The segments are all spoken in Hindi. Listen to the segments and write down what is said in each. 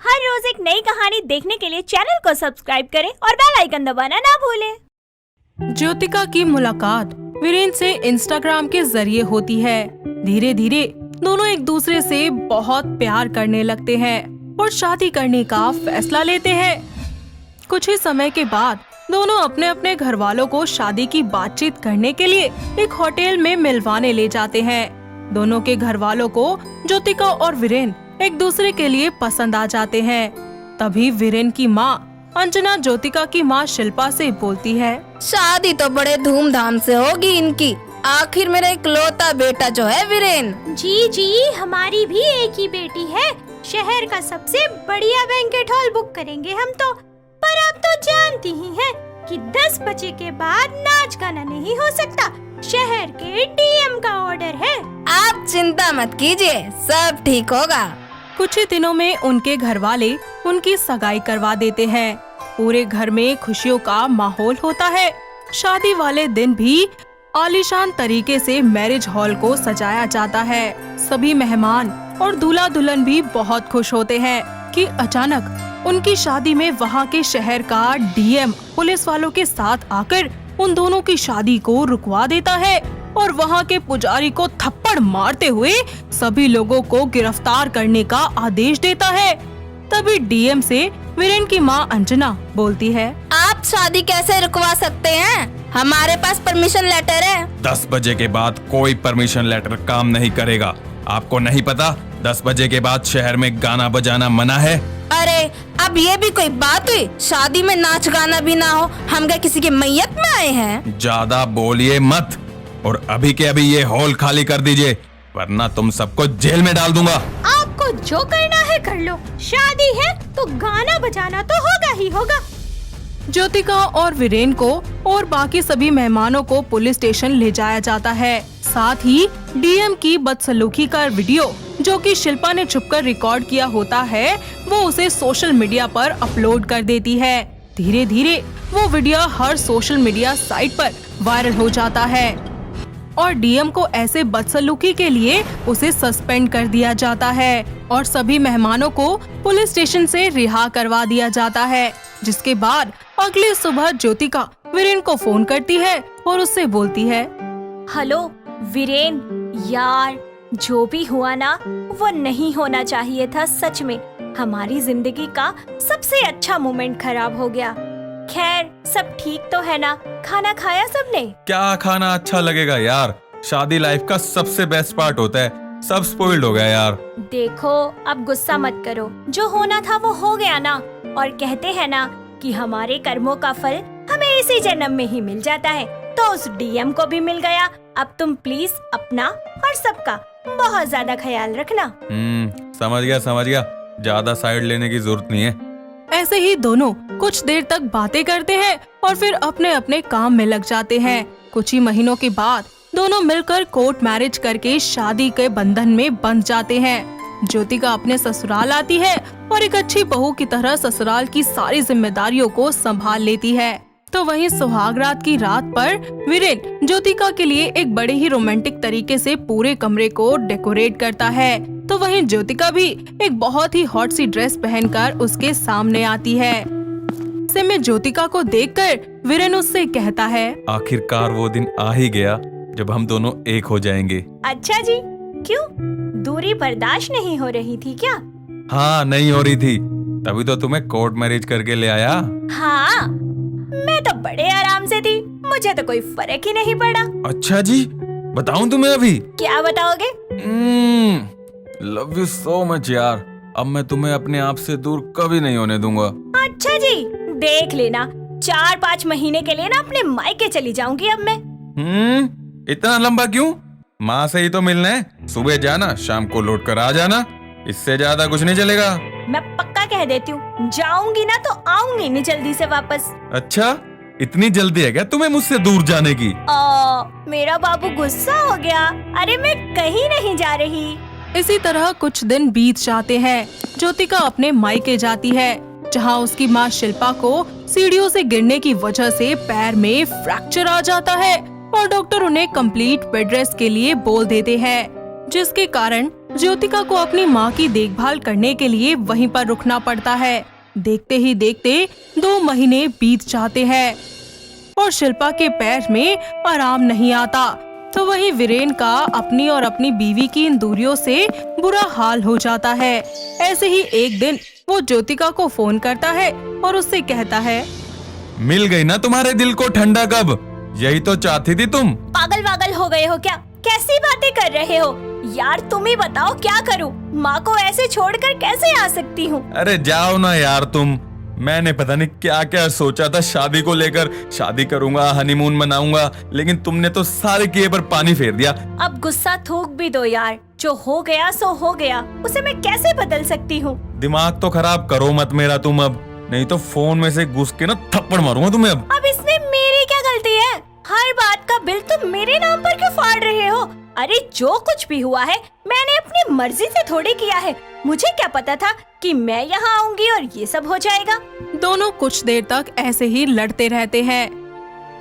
हर रोज एक नई कहानी देखने के लिए चैनल को सब्सक्राइब करें और बेल आइकन दबाना ना भूलें। ज्योतिका की मुलाकात वीरेन से इंस्टाग्राम के जरिए होती है। धीरे धीरे दोनों एक दूसरे से बहुत प्यार करने लगते हैं और शादी करने का फैसला लेते हैं। कुछ ही समय के बाद दोनों अपने अपने घर वालों को शादी की बातचीत करने के लिए एक होटल में मिलवाने ले जाते हैं। दोनों के घर वालों को ज्योतिका और वीरेन एक दूसरे के लिए पसंद आ जाते हैं। तभी वीरेन की माँ अंजना ज्योतिका की माँ शिल्पा से बोलती है, शादी तो बड़े धूमधाम से होगी इनकी। आखिर मेरा इकलौता बेटा जो है वीरेन। जी हमारी भी एक ही बेटी है। शहर का सबसे बढ़िया बैंकेट हॉल बुक करेंगे हम तो। पर आप तो जानती ही हैं कि 10 बजे के बाद नाच गाना नहीं हो सकता। शहर के डीएम का ऑर्डर है। आप चिंता मत कीजिए, सब ठीक होगा। कुछ ही दिनों में उनके घर वाले उनकी सगाई करवा देते हैं। पूरे घर में खुशियों का माहौल होता है। शादी वाले दिन भी आलीशान तरीके से मैरिज हॉल को सजाया जाता है। सभी मेहमान और दूल्हा दुल्हन भी बहुत खुश होते हैं कि अचानक उनकी शादी में वहाँ के शहर का डीएम पुलिस वालों के साथ आकर उन दोनों की शादी को रुकवा देता है और वहाँ के पुजारी को थप्पड़ मारते हुए सभी लोगों को गिरफ्तार करने का आदेश देता है। तभी डीएम से वीरेन की माँ अंजना बोलती है, आप शादी कैसे रुकवा सकते हैं? हमारे पास परमिशन लेटर है। 10 बजे के बाद कोई परमिशन लेटर काम नहीं करेगा। आपको नहीं पता 10 बजे के बाद शहर में गाना बजाना मना है। अरे अब ये भी कोई बात हुई? शादी में नाच गाना भी ना हो, हम क्या किसी के मैयत में आए हैं? ज्यादा बोलिए मत और अभी के अभी ये हॉल खाली कर दीजिए, वरना तुम सबको जेल में डाल दूंगा। आपको जो करना है कर लो। शादी है तो गाना बजाना तो होगा ही होगा। ज्योतिका और वीरेन को और बाकी सभी मेहमानों को पुलिस स्टेशन ले जाया जाता है। साथ ही डीएम की बदसलूकी का वीडियो जो कि शिल्पा ने छुपकर रिकॉर्ड किया होता है, वो उसे सोशल मीडिया पर अपलोड कर देती है। धीरे धीरे वो वीडियो हर सोशल मीडिया साइट पर वायरल हो जाता है और डीएम को ऐसे बदसलूकी के लिए उसे सस्पेंड कर दिया जाता है और सभी मेहमानों को पुलिस स्टेशन से रिहा करवा दिया जाता है। जिसके बाद अगली सुबह ज्योतिका वीरेन को फोन करती है और उससे बोलती है, हेलो वीरेन, यार जो भी हुआ ना वो नहीं होना चाहिए था। सच में हमारी जिंदगी का सबसे अच्छा मोमेंट खराब हो गया। खैर सब ठीक तो है ना? खाना खाया सबने? क्या खाना अच्छा लगेगा यार, शादी लाइफ का सबसे बेस्ट पार्ट होता है। सब स्पॉइल्ड हो गया यार। देखो अब गुस्सा मत करो, जो होना था वो हो गया ना। और कहते हैं ना कि हमारे कर्मों का फल हमें इसी जन्म में ही मिल जाता है, तो उस डीएम को भी मिल गया। अब तुम प्लीज अपना और सबका बहुत ज्यादा ख्याल रखना। समझ गया, ज्यादा साइड लेने की जरूरत नहीं है। ऐसे ही दोनों कुछ देर तक बातें करते हैं और फिर अपने अपने काम में लग जाते हैं। कुछ ही महीनों के बाद दोनों मिलकर कोर्ट मैरिज करके शादी के बंधन में बंध जाते हैं। ज्योतिका अपने ससुराल आती है और एक अच्छी बहू की तरह ससुराल की सारी जिम्मेदारियों को संभाल लेती है। तो वहीं सुहागरात की रात पर वीरेन ज्योतिका के लिए एक बड़े ही रोमांटिक तरीके से पूरे कमरे को डेकोरेट करता है। तो वहीं ज्योतिका भी एक बहुत ही हॉट सी ड्रेस पहनकर उसके सामने आती है। ऐसे में ज्योतिका को देखकर वीरेन उससे कहता है, आखिरकार वो दिन आ ही गया जब हम दोनों एक हो जाएंगे। अच्छा जी, क्यों दूरी बर्दाश्त नहीं हो रही थी क्या? हाँ नहीं हो रही थी, तभी तो तुम्हें कोर्ट मैरिज करके ले आया। हाँ मैं तो बड़े आराम से थी, मुझे तो कोई फर्क ही नहीं पड़ा। अच्छा जी, बताऊं तुम्हें अभी? क्या बताओगे? लव यू सो मच यार, अब मैं तुम्हें अपने आप से दूर कभी नहीं होने दूंगा। अच्छा जी, देख लेना 4-5 महीने के लिए ना अपने मायके चली जाऊंगी अब मैं। इतना लंबा क्यों? माँ से ही तो मिलना है, सुबह जाना शाम को लौट कर आ जाना, इससे ज्यादा कुछ नहीं चलेगा। मैं पक्का कह देती हूँ, जाऊंगी ना तो आऊंगी नहीं जल्दी से वापस। अच्छा, इतनी जल्दी है क्या तुम्हें मुझसे दूर जाने की? मेरा बाबू गुस्सा हो गया। अरे मैं कहीं नहीं जा रही। इसी तरह कुछ दिन बीत जाते हैं। ज्योतिका अपने मायके जाती है जहां उसकी माँ शिल्पा को सीढ़ियों से गिरने की वजह से पैर में फ्रैक्चर आ जाता है और डॉक्टर उन्हें कंप्लीट बेड रेस्ट के लिए बोल देते हैं, जिसके कारण ज्योतिका को अपनी माँ की देखभाल करने के लिए वहीं पर रुकना पड़ता है। देखते ही देखते 2 महीने बीत जाते हैं और शिल्पा के पैर में आराम नहीं आता। तो वहीं वीरेन का अपनी और अपनी बीवी की इन दूरियों से बुरा हाल हो जाता है। ऐसे ही एक दिन वो ज्योतिका को फोन करता है और उससे कहता है, मिल गई ना तुम्हारे दिल को ठंडा कब, यही तो चाहती थी तुम। पागल वागल हो गए हो क्या? कैसी बातें कर रहे हो यार? तुम ही बताओ क्या करूं? माँ को ऐसे छोड़कर कैसे आ सकती हूँ? अरे जाओ ना यार तुम। मैंने पता नहीं क्या क्या सोचा था शादी को लेकर, शादी करूंगा, हनीमून मनाऊंगा, लेकिन तुमने तो सारे किए पर पानी फेर दिया। अब गुस्सा थूक भी दो यार, जो हो गया सो हो गया, उसे मैं कैसे बदल सकती हूँ? दिमाग तो खराब करो मत मेरा तुम अब, नहीं तो फोन में से घुस के ना थप्पड़ मारूंगा तुम्हें अब। अब इसमें मेरी क्या गलती है? हर बात का बिल तुम मेरे नाम पर क्यों फाड़ रहे हो? अरे जो कुछ भी हुआ है मैंने अपनी मर्जी से थोड़ी किया है। मुझे क्या पता था कि मैं यहाँ आऊंगी और ये सब हो जाएगा। दोनों कुछ देर तक ऐसे ही लड़ते रहते हैं।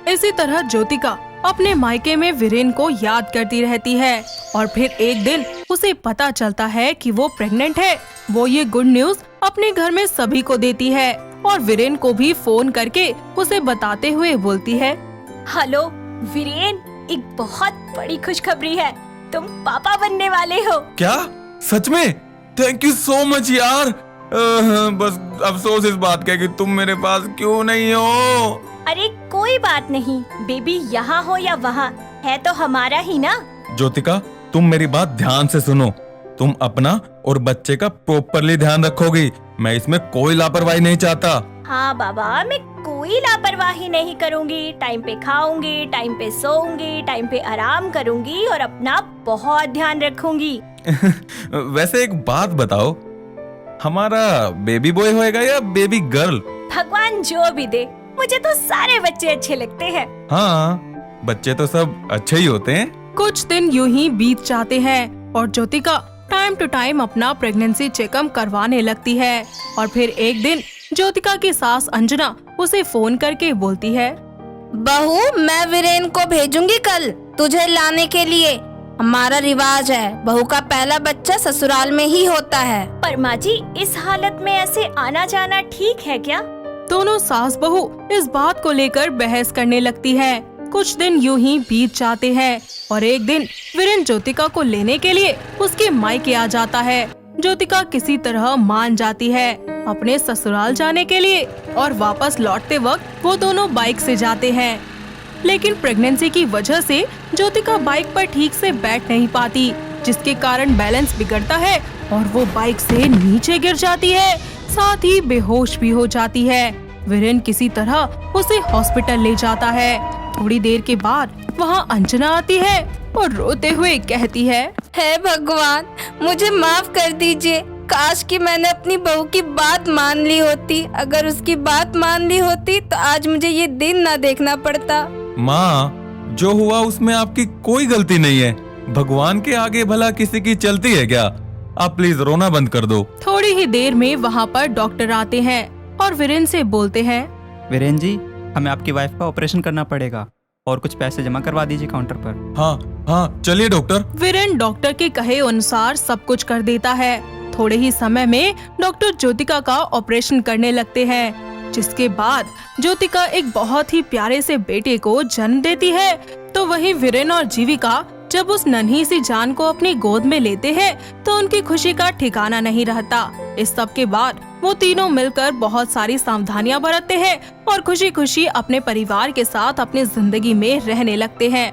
इसी तरह ज्योतिका अपने मायके में वीरेन को याद करती रहती है और फिर एक दिन उसे पता चलता है कि वो प्रेग्नेंट है। वो ये गुड न्यूज अपने घर में सभी को देती है और वीरेन को भी फोन करके उसे बताते हुए बोलती है, हेलो वीरेन, एक बहुत बड़ी खुशखबरी है, तुम पापा बनने वाले हो। क्या? सच में? थैंक यू सो मच यार। बस अफसोस इस बात का कि तुम मेरे पास क्यों नहीं हो। अरे कोई बात नहीं, बेबी यहाँ हो या वहाँ है तो हमारा ही ना। ज्योतिका तुम मेरी बात ध्यान से सुनो, तुम अपना और बच्चे का प्रॉपरली ध्यान रखोगी। मैं इसमें कोई लापरवाही नहीं चाहता। हाँ बाबा, मैं कोई लापरवाही नहीं करूँगी। टाइम पे खाऊंगी, टाइम पे सोऊंगी, टाइम पे आराम करूँगी और अपना बहुत ध्यान रखूंगी। वैसे एक बात बताओ, हमारा बेबी बॉय होएगा या बेबी गर्ल? भगवान जो भी दे, मुझे तो सारे बच्चे अच्छे लगते हैं। हाँ, बच्चे तो सब अच्छे ही होते हैं। कुछ दिन यूं ही बीत जाते हैं और ज्योतिका टाइम टू टाइम अपना प्रेगनेंसी चेकअप करवाने लगती है। और फिर एक दिन ज्योतिका की सास अंजना उसे फोन करके बोलती है, बहू मैं वीरेन को भेजूंगी कल तुझे लाने के लिए। हमारा रिवाज है, बहू का पहला बच्चा ससुराल में ही होता है। पर माँ जी, इस हालत में ऐसे आना जाना ठीक है क्या? दोनों सास बहू इस बात को लेकर बहस करने लगती है। कुछ दिन यूं ही बीत जाते हैं और एक दिन वीरेन ज्योतिका को लेने के लिए उसके मायके आ जाता है। ज्योतिका किसी तरह मान जाती है अपने ससुराल जाने के लिए और वापस लौटते वक्त वो दोनों बाइक से जाते हैं। लेकिन प्रेगनेंसी की वजह से ज्योतिका बाइक पर ठीक से बैठ नहीं पाती, जिसके कारण बैलेंस बिगड़ता है और वो बाइक से नीचे गिर जाती है, साथ ही बेहोश भी हो जाती है। वीरेन किसी तरह उसे हॉस्पिटल ले जाता है। थोड़ी देर के बाद वहाँ अंजना आती है और रोते हुए कहती है, हे भगवान, मुझे माफ कर दीजिए। काश कि मैंने अपनी बहू की बात मान ली होती। अगर उसकी बात मान ली होती तो आज मुझे ये दिन ना देखना पड़ता। माँ, जो हुआ उसमें आपकी कोई गलती नहीं है। भगवान के आगे भला किसी की चलती है क्या? आप प्लीज रोना बंद कर दो। थोड़ी ही देर में वहाँ पर डॉक्टर आते हैं और वीरेन से बोलते हैं, वीरेन जी, हमें आपकी वाइफ का ऑपरेशन करना पड़ेगा और कुछ पैसे जमा करवा दीजिए काउंटर पर। हाँ चलिए डॉक्टर। वीरेन डॉक्टर के कहे अनुसार सब कुछ कर देता है। थोड़े ही समय में डॉक्टर ज्योतिका का ऑपरेशन करने लगते हैं, जिसके बाद ज्योतिका एक बहुत ही प्यारे से बेटे को जन्म देती है। तो वहीं वीरेन और जीविका जब उस नन्ही सी जान को अपनी गोद में लेते हैं तो उनकी खुशी का ठिकाना नहीं रहता। इस सब के बाद वो तीनों मिलकर बहुत सारी सावधानियां बरतते हैं और खुशी खुशी अपने परिवार के साथ अपनी जिंदगी में रहने लगते हैं।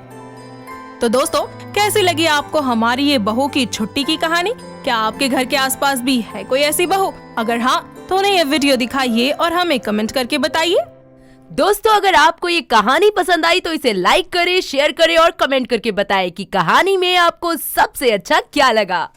तो दोस्तों, कैसी लगी आपको हमारी ये बहू की छुट्टी की कहानी? क्या आपके घर के आसपास भी है कोई ऐसी बहू? अगर हाँ तो उन्हें ये वीडियो दिखाइए और हमें कमेंट करके बताइए। दोस्तों, अगर आपको ये कहानी पसंद आई तो इसे लाइक करें, शेयर करें और कमेंट करके बताएं कि कहानी में आपको सबसे अच्छा क्या लगा।